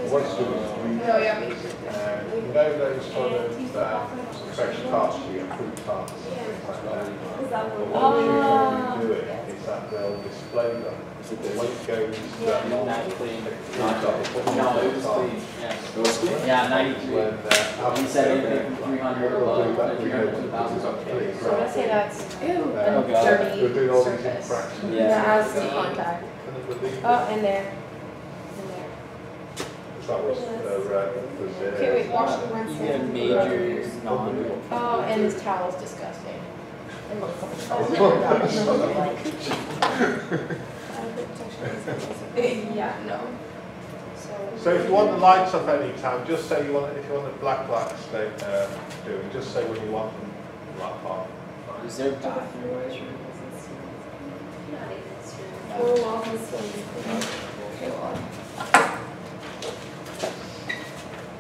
what's the you know those sort of fresh tarts you get, fruit tarts, things like that. But what you do it is that they'll display them. When it goes no, it was clean. Yeah, 93. He said anything from 300 or 300 to 1,000. So let's say that's dirty doing all these surface. infractions. That has the contact. Oh, in there. In there. That was Okay, wait, wash the rinse. You get a major non. Oh, and this towel is disgusting. It looks like yeah, no. So if you want the lights off any time, just say you want, if you want the black lights doing, just say when you want them black off. Is there a bathroom? Okay, well.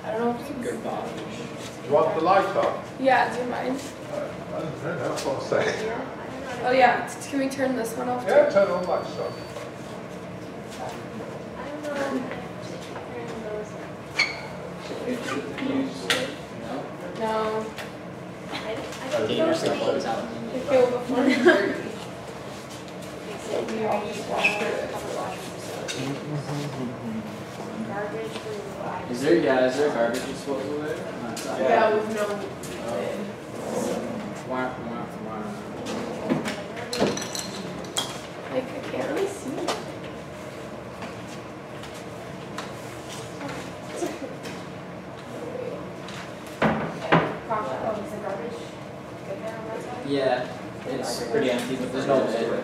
I don't know if it's a good bathroom. Do you want the light off? Yeah, do you mind? I don't know, that's what I'm saying. Oh yeah, can we turn this one off too? Yeah, turn all lights off. No. Get yourself clothes out. Okay, well before it's dirty. Is there a garbage disposal there? Yeah, with no lid. Like, I can't really see it. Yeah, it's pretty empty, but there's no lid.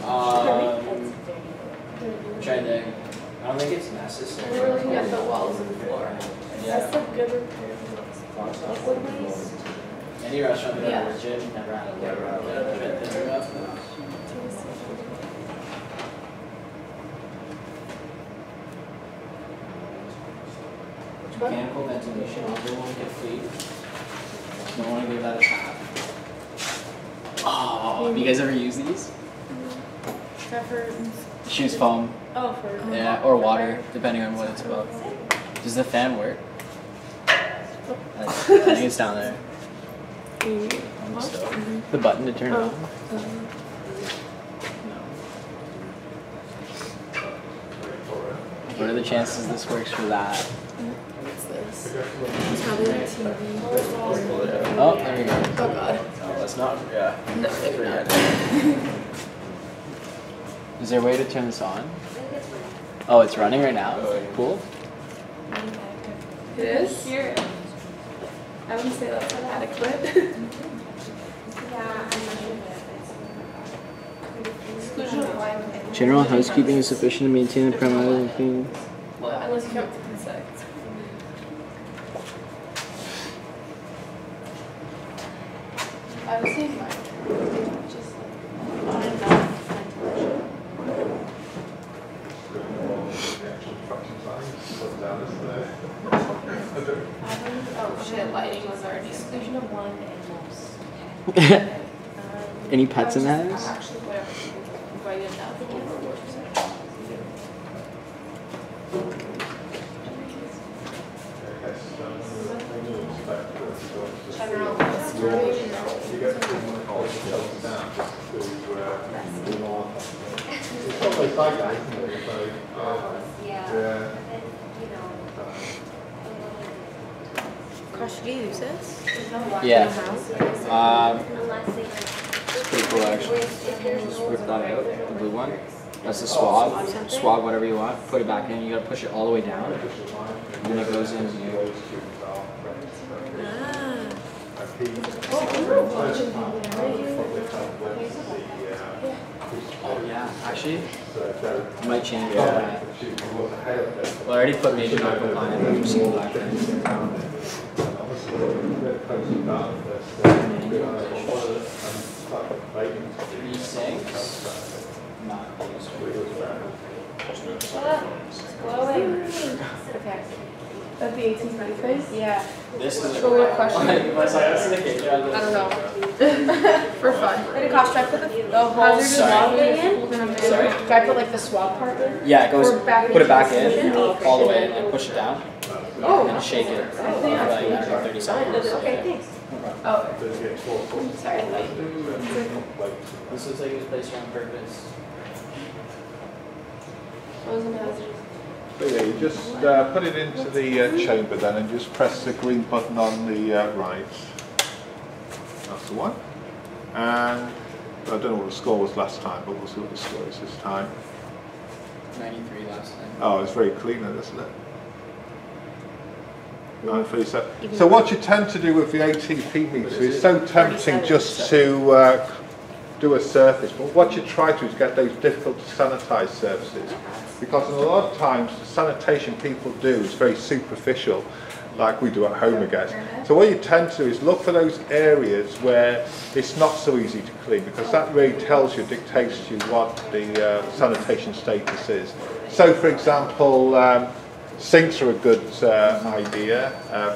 I'm trying to. I don't think it's necessary. We're looking at the walls and floor. Yeah. That's a good repair. Liquid waste. Any restaurant that Yeah. I've worked in never had a lid. Mechanical ventilation, everyone get free. Don't want to give that a tap. Oh, have you guys ever used these? Shoes foam. Oh, for Yeah, or water, depending on what it's about. Does the fan work? I think it's down there. On the stove. The button to turn it on. What are the chances this works for that? What's this? It's probably like TV. Oh, there we go. Oh god. No, that's not. Yeah. No, Forget it. Is there a way to turn this on? Oh, it's running right now? Cool. It is? Here. I wouldn't say that's inadequate. Exclusion of wine. General housekeeping is sufficient to maintain the perimeter and clean. Well, unless you count the insects. I would say mine. Just like, oh shit, lighting was already exclusion of one and most. Any pets in the house? Actually, whatever. If I didn't know, I don't know what It's almost like that, isn't it? Yeah. Crush, do you use this? Yeah. It's pretty cool actually. Just rip that out, the blue one. That's the swab. Swab whatever you want. Put it back in. You gotta push it all the way down. And then it goes in here. Oh yeah, actually, you might change that. Well, I already put major non-compliant for single black. These sinks, not used. Glowing. Okay. That the 18th money phase? Yeah. This is So what question? I don't know. For fun. Did it cost I put the hazard swab thing in? Sorry? Do I put like the swab part in? Yeah, it goes. Put it back in, position? all the way, and push it down, Oh. and shake it for like, I don't know, 30 seconds. Okay, thanks. Oh. Sorry. This looks like it was placed on purpose. What was the hazard? So yeah, you just put it into the chamber then and just press the green button on the right. That's the one. And I don't know what the score was last time, but we'll see what the score is this time. 93 last time. Oh, it's very clean then, isn't it? 937. So what you tend to do with the ATP meter is so tempting just to do a surface, but what you try to do is get those difficult to sanitize surfaces, because a lot of times the sanitation people do is very superficial, like we do at home, I guess. So what you tend to do is look for those areas where it's not so easy to clean, because that really tells you, dictates to you what the sanitation status is. So for example, sinks are a good idea,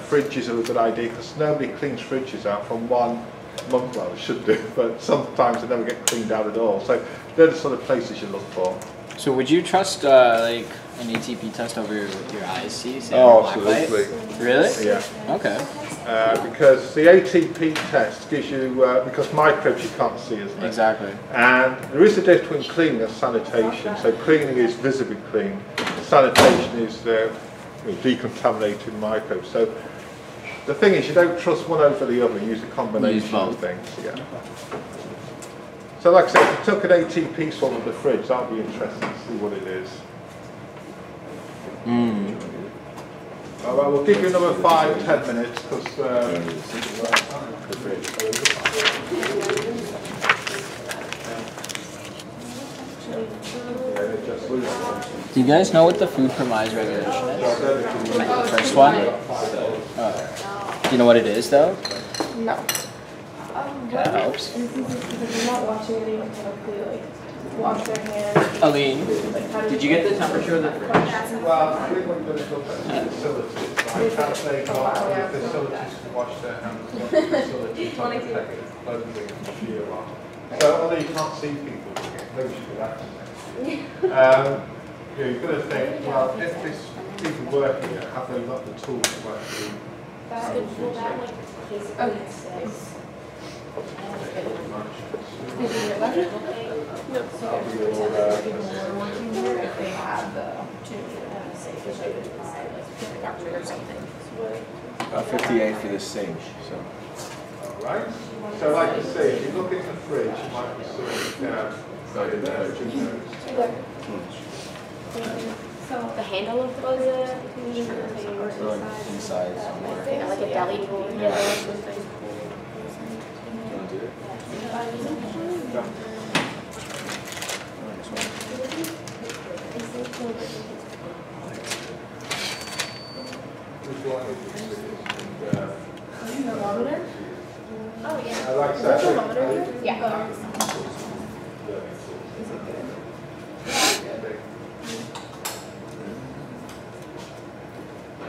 fridges are a good idea, because nobody cleans fridges out from 1 month, well, they should do, but sometimes they never get cleaned out at all. So they're the sort of places you look for. So would you trust like an ATP test over your eyes? See, say Oh, black light? absolutely. Really? Yeah. Okay. Because the ATP test gives you, because microbes you can't see, isn't it? Exactly. And there is a difference between cleaning and sanitation. So cleaning is visibly clean, sanitation is decontaminated microbes. So the thing is, you don't trust one over the other, use a combination of things. Yeah. So like I said, if you took an ATP swab of the fridge, that would be interesting to see what it is. All right, we'll give you another 5-10 minutes because Do you guys know what the food premise regulation is? Like the first one? Do you know what it is though? No. That helps. Because I'm not watching anyone typically like wash their hands. Aline, did you get the temperature of the fridge? well, we're going to look at facilities. I can't say what facilities to wash their hands, what facilities to protect clothing and shear on. So although you can't see people doing it, maybe we should do that. You've got to think, well, if these people working here, have they got the tools to actually If they have the opportunity to have a safe or something. 58 for the sink, so. Alright, so like you say, if you look in the fridge, you might be seeing So the handle of the Inside somewhere. like a deli tool. You want to do it? Thermometer? Oh yeah. I like that. Thermometer? Yeah.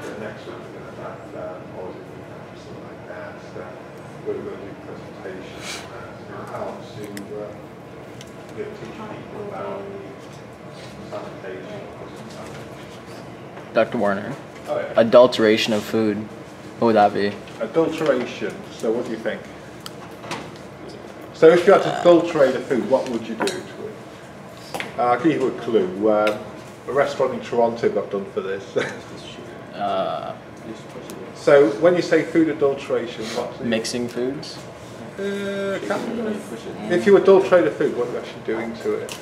The next one's going to have positive something like that. So we're going to do presentations and how to teach people about sanitation. Dr. Warner, Oh, yeah. adulteration of food. What would that be? Adulteration. So what do you think? So if you had to adulterate a food, what would you do to it? I'll give you a clue. A restaurant in Toronto got done for this. So when you say food adulteration, what's the... Mixing foods? If you adulterate a food, what are you actually doing to it?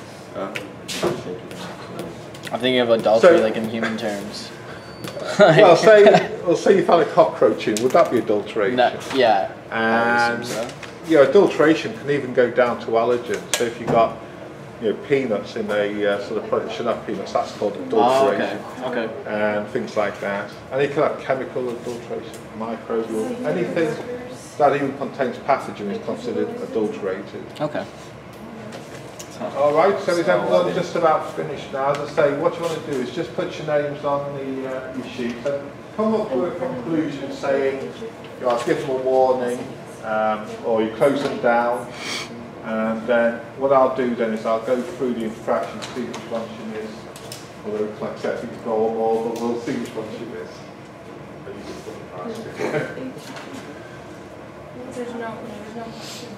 I'm thinking of adultery So- like in human terms. Well, say you found a cockroach in, would that be adulteration? No, yeah. I would And assume so. adulteration can even go down to allergens. So if you got peanuts in a sort of product, shouldn't have peanuts, that's called adulteration. Oh, okay. And things like that. And you can have chemical adulteration, microbial, anything that even contains pathogen is considered adulterated. Okay. All right, so is everyone just about finished now? As I say, what you want to do is just put your names on the your sheet. And come up with a conclusion saying, you know, I'll give them a warning, or you close them down, and then what I'll do then is I'll go through the infraction, see which one she missed. Although, like I said, I think it's all more, but we'll see which one she missed. And you can put the price. There's no question.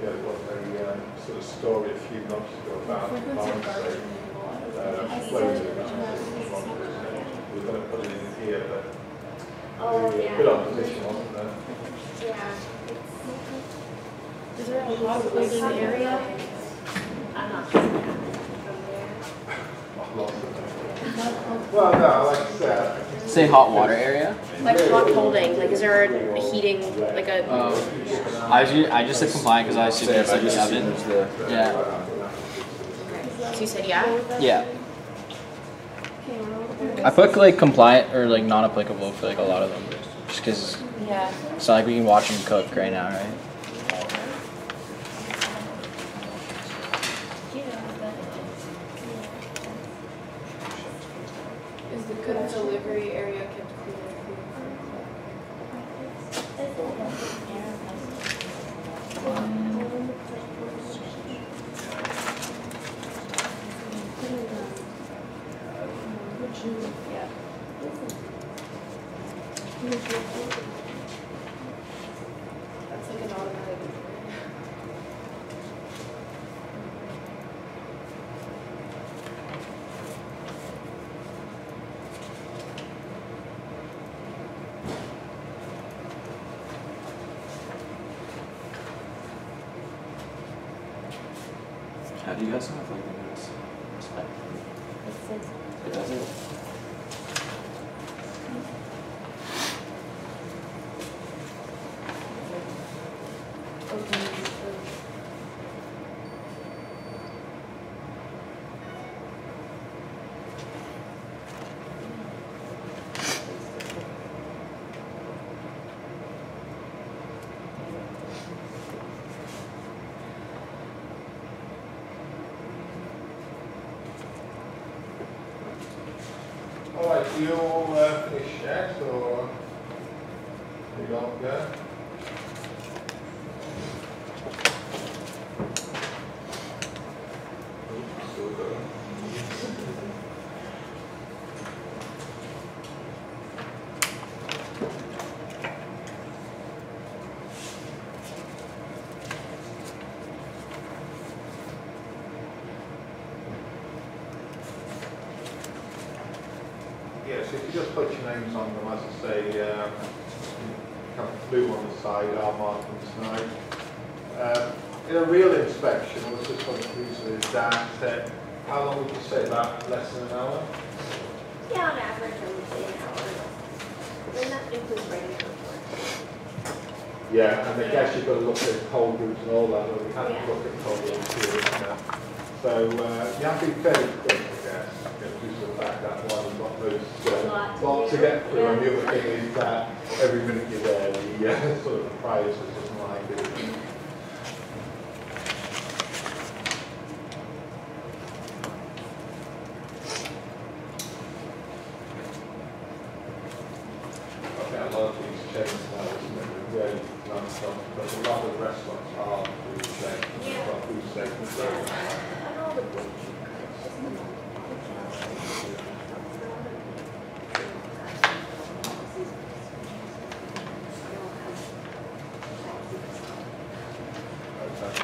Yeah, there was a sort of story a few months ago about Barnsley floating around. We're going to put it in here, but good opposition, wasn't there? Yeah. Is there a lot of place in the area? I'm not sure from Lots of them. Well, no, like I said, Say hot water area. Like hot holding, like is there a heating, like a... I just said compliant because I assume it's like the oven. Yeah. So you said yeah? Yeah. I put like compliant or like non-applicable for like a lot of them, just because Yeah. it's not like we can watch them cook right now, right? Is the good delivery area kept clean? Yeah. That's like an automatic. How do you guys have like this? It doesn't. alright, do you all finish yet, or you don't yet? Oops, still going. Yes, if you just put your names on them, as I say, kind of blue on the side, I'll mark them tonight. In a real inspection, I was just going through the Dan said, how long would you say that? Less than an hour? Yeah, on average, I would say an hour. And that includes writing a report. Yeah, and I guess you've got to look at cold groups and all that, but we have to look at cold groups here. So you have to be fairly quick, I guess, due to the fact that one has got those lots to get through. And the other thing is that every minute you're there, the sort of the price doesn't like it. Okay, a lot of these chains now, isn't it? They're really non-stop, but a lot of restaurants are food chains. They've got food stations. And all the blue.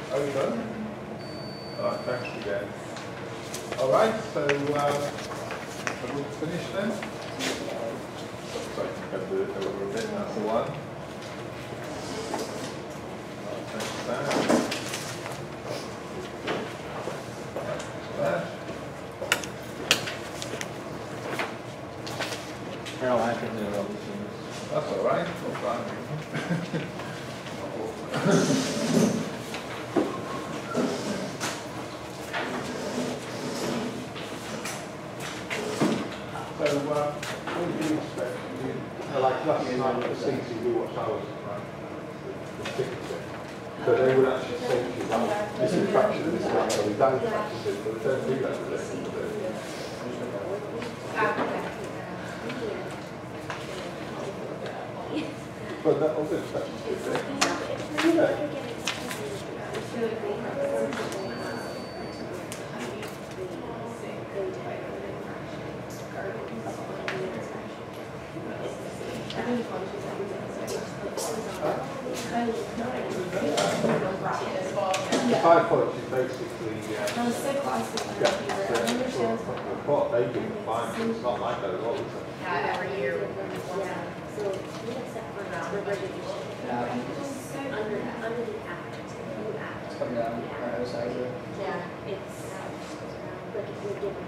Oh, you done? All right, thanks again. All right, so are we finished then? Sorry, I can do it over a bit, that's the one. Thanks for that. Thanks for that. Harold, I think they're all the That's all right, no problem. So what do you expect? Like last night at the CCV, what I was the ticketing. So they would actually say to you, this is fraction of this amount, so we don't practice it, but they don't do that with it. But that other stuff is there. High quality is basically what they do fine. It's not like that at all, is it? Yeah, every year. So we accept for the regulation. Under the act, new act. It's coming down. Yeah. It's like if you're given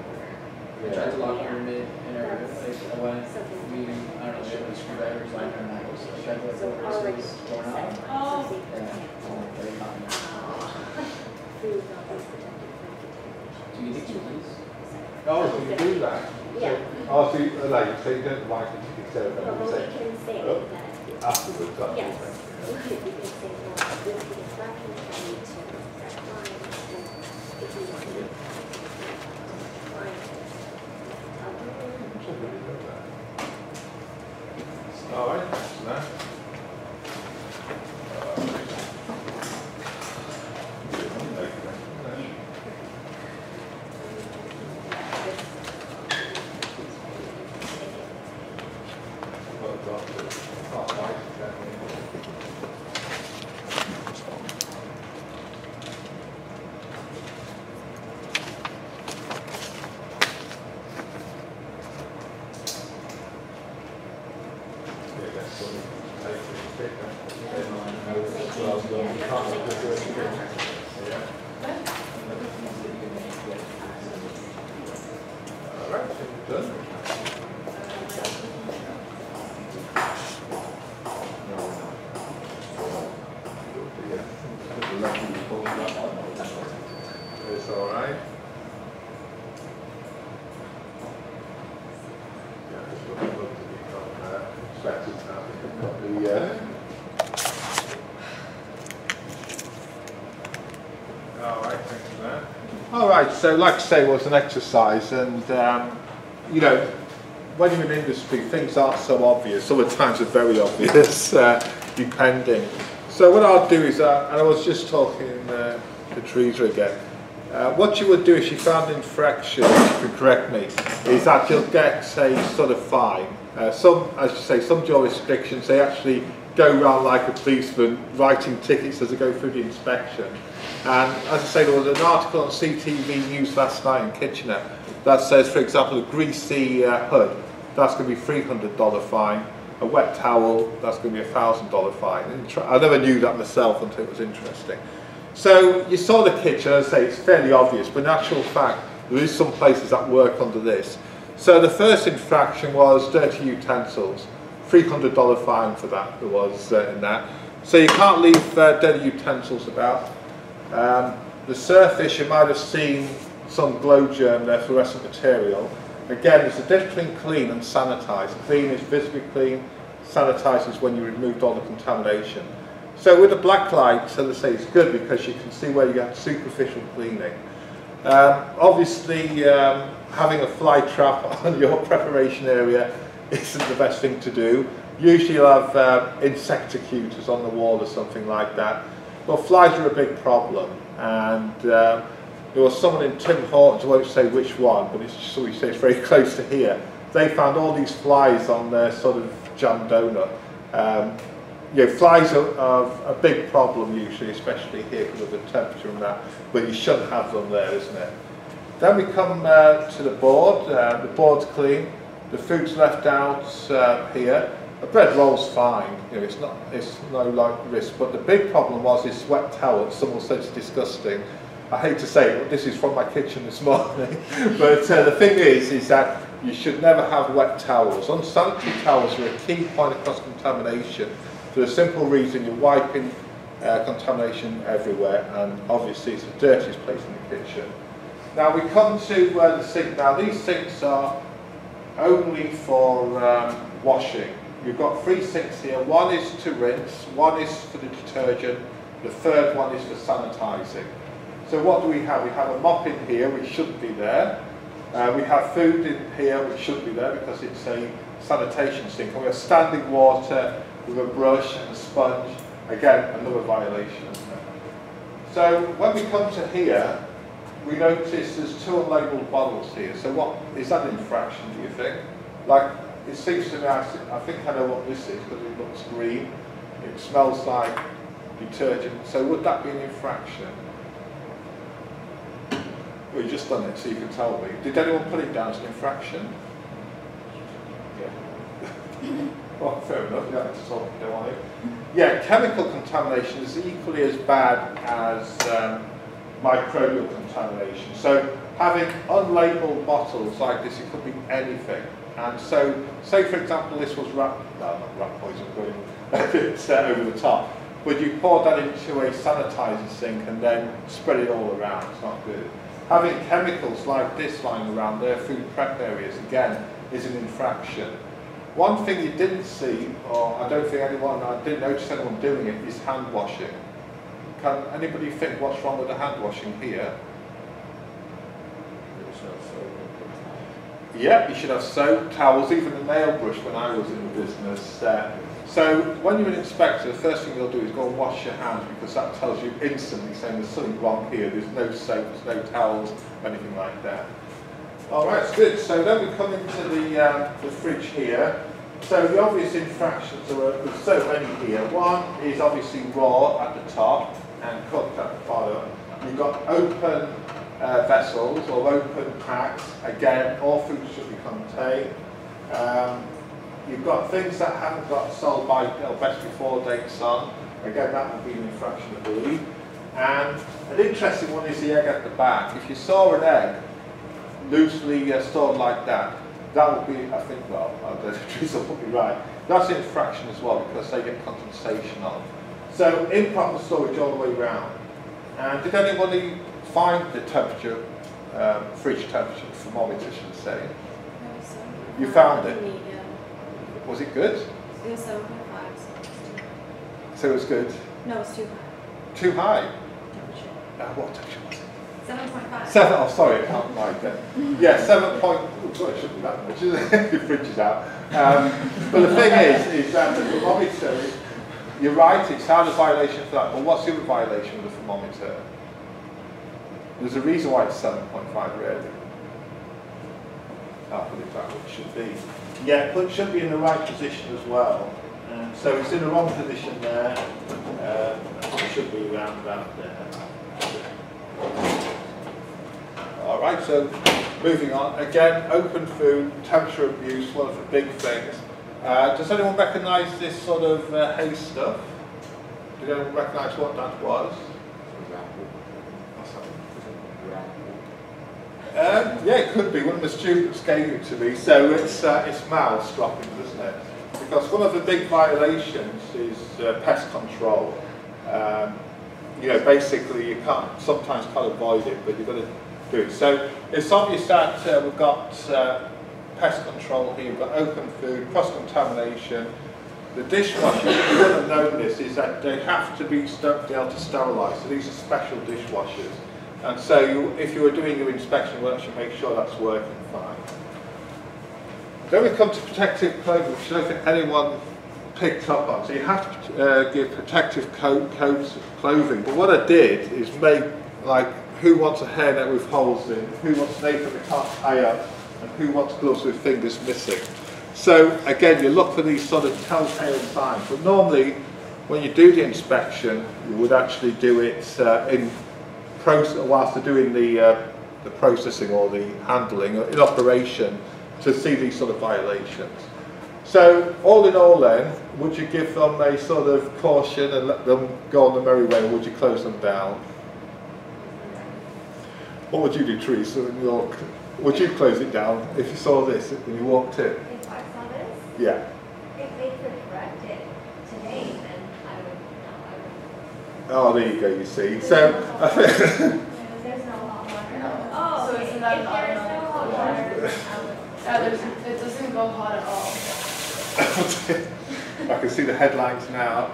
I tried to lock my roommate in our room. Like, I went meeting, I don't know, she had the screwdrivers lying in her house. I tried to like open the space, door knob. Oh. Very common. food not be protected from contamination. Do you think you please? Oh, so you do that? Yeah. Oh, so you, like, so you don't like it to be served No, and but say, we can say oh, that. afterwards, that Yes. sort of thing. We can say, well, this is infraction, I need to set fine, and if you want to fine, Should really know that. All right, thanks for that. It's all right. Yeah, this will look to become expected now. All right, thanks for that. All right, so like I say, it was an exercise, and you know, when you're in industry, things aren't so obvious. Other times are very obvious, depending. So what I'll do is, and I was just talking to Teresa again. What you would do if you found infraction, if you could correct me, is that you'll get a sort of fine. Some, as you say, some jurisdictions, they actually go around like a policeman writing tickets as they go through the inspection. And as I say, there was an article on CTV News last night in Kitchener that says, for example, a greasy hood, that's going to be $300 fine. A wet towel, that's going to be $1,000 fine. I never knew that myself until it was interesting. So you saw the kitchen, as I say, it's fairly obvious, but in actual fact, there is some places that work under this. So the first infraction was dirty utensils, $300 fine for that, there was in that. So you can't leave dirty utensils about. The surface, you might have seen some glow germ there, fluorescent material. Again, there's a difference between clean and sanitise. Clean is visibly clean, sanitise is when you removed all the contamination. So with the black light, as I say, it's good because you can see where you get superficial cleaning. Obviously, having a fly trap on your preparation area isn't the best thing to do. Usually you'll have insecticutors on the wall or something like that. But flies are a big problem, and there was someone in Tim Hortons, I won't say which one, but it's just so we say it's very close to here. They found all these flies on their sort of jam donut. You know, flies are a big problem usually, especially here because of the temperature and that, but you shouldn't have them there, isn't it? Then we come to the board. The board's clean. The food's left out here. The bread roll's fine. You know, it's no like risk. But the big problem was this wet towel. Someone said it's disgusting. I hate to say it, but this is from my kitchen this morning. But the thing is that you should never have wet towels. Unsanitary towels are a key point of cross-contamination for the simple reason you're wiping contamination everywhere, and obviously it's the dirtiest place in the kitchen. Now we come to the sink. Now these sinks are only for washing. You've got 3 sinks here. One is to rinse, one is for the detergent, the third one is for sanitising. So what do we have? We have a mop in here, which shouldn't be there. We have food in here, which shouldn't be there because it's a sanitation sink. And we have standing water with a brush and a sponge. Again, another violation. So when we come to here, we notice there's 2 unlabelled bottles here. So what is that an infraction, do you think? Like, it seems to me, I think I know what this is because it looks green. It smells like detergent. So would that be an infraction? Well, you just done it, so you can tell me. Did anyone put it down as an infraction? Yeah. Well, fair enough. You don't have to talk if you don't want it. Yeah, chemical contamination is equally as bad as microbial contamination. So having unlabelled bottles like this, it could be anything. And so, say for example, this was not rat poison, going a bit over the top. But you pour that into a sanitizer sink and then spread it all around. It's not good. Having chemicals like this lying around their food prep areas, again, is an infraction. One thing you didn't see, or I don't think I didn't notice anyone doing it, is hand washing. Can anybody think what's wrong with the hand washing here? Yeah, you should have soap, towels, even a nail brush when I was in the business. So when you're an inspector, the first thing you'll do is go and wash your hands because that tells you instantly saying there's something wrong here. There's no soap, there's no towels, anything like that. All right, that's good. So then we come into the fridge here. So the obvious infractions are, there's so many here. One is obviously raw at the top and cooked at the bottom. You've got open vessels or open packs. Again, all food should be contained. You've got things that haven't got sold by or best before dates on. Again, that would be an infraction, I believe. And an interesting one is the egg at the back. If you saw an egg loosely stored like that, that would be, I think, well, the trees will be right. That's an infraction as well because they get condensation on. So improper storage all the way around. And did anybody find the temperature, fridge temperature thermometer, should I say? You found it? Was it good? It was 7.5. So it was good? No, it's too high. Too high? Temperature. What temperature was it? 7.5. 7, oh sorry, I can't like that. Yeah, 7 point, oh, sorry, it shouldn't be that much, is it? Your fridge is out. But the thing is that the thermometer, you're right, it's had a violation for that, but what's the other violation of the thermometer? There's a reason why it's 7.5 really. I'll put it back where it should be. Yeah, but it should be in the right position as well. So it's in the wrong position there. It should be around about there. All right, so moving on. Again, open food, temperature abuse, one of the big things. Does anyone recognise this sort of hay stuff? Did anyone recognise what that was? Yeah, it could be. One of the students gave it to me. So it's mouse droppings, isn't it? Because one of the big violations is pest control. You know, basically you sometimes can't avoid it, but you've got to do it. So it's obvious that we've got pest control here, we've got open food, cross-contamination. The dishwasher, you wouldn't have known this, is that they have to be able to sterilise. So these are special dishwashers. And so if you were doing your inspection work, you make sure that's working fine. Then we come to protective clothing, which I don't think anyone picked up on. So you have to give protective coats of clothing. But what I did is make, like, who wants a hairnet with holes in, who wants an apron that can't tie up, and who wants gloves with fingers missing. So again, you look for these sort of telltale signs. But normally, when you do the inspection, you would actually do it whilst they're doing the processing or the handling in operation to see these sort of violations. So all in all then, would you give them a sort of caution and let them go on the merry way, or would you close them down? What would you do, Teresa, in York? Would you close it down if you saw this when you walked in? If I saw this? Yeah. If they could correct it today, then I would, Oh, there you go, you see. So, there's no hot water. Oh, So okay. isn't If that an there is no automatic hot water? water, I would. It's a doesn't go hot at all. I can see the headlines now.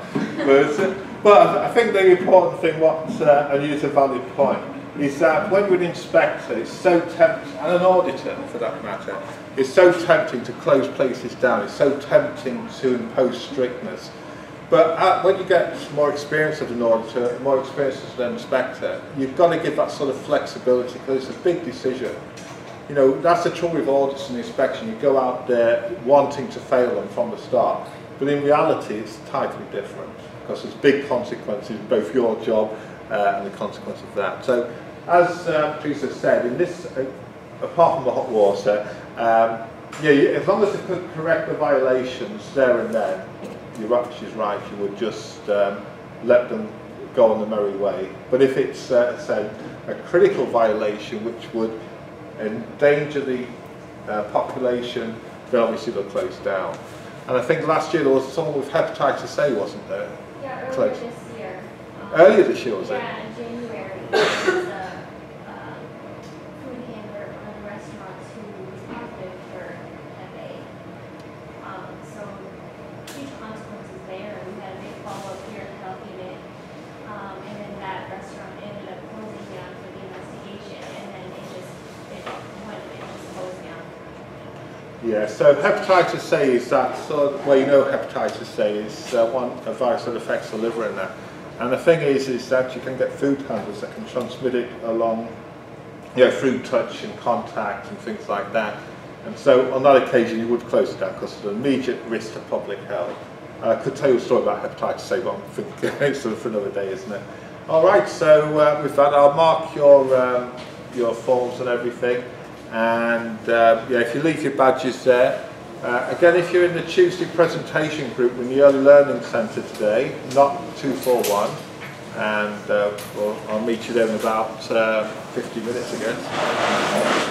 But I think the important thing, and it's a valid point, is that when you're an inspector, it's so tempting, and an auditor for that matter, it's so tempting to close places down, it's so tempting to impose strictness. But when you get more experience as an auditor, more experience as an inspector, you've got to give that sort of flexibility because it's a big decision. You know, that's the trouble with audits and inspection. You go out there wanting to fail them from the start. But in reality, it's entirely different because there's big consequences, both your job and the consequence of that. So, as Teresa said, in this, apart from the hot water, as long as you could correct the violations there and then, she's right, you would just let them go on the merry way. But if it's, say, a critical violation which would endanger the population, then obviously they'll close down. And I think last year there was someone with hepatitis A, wasn't there? Yeah, earlier this year. Earlier this year, was it? Yeah, in January. There was a food handler at one of the restaurants who was positive for Hep A. So huge consequences there. We had a big follow-up here at the health unit. And then that restaurant ended up closing down for the investigation. And then it just closed down. Yeah, so hepatitis A is that sort of, well, you know hepatitis A is a virus that affects the liver and that. And the thing is that you can get food handlers that can transmit it along, through touch and contact and things like that. And so on that occasion you would close it down because of an immediate risk to public health. I could tell you a story about hepatitis A, but I'm thinking it's sort of for another day, isn't it? All right, so with that I'll mark your forms and everything. And if you leave your badges there. Again, if you're in the Tuesday presentation group in the Early Learning Centre today, not 241, and I'll meet you there in about 50 minutes, I guess.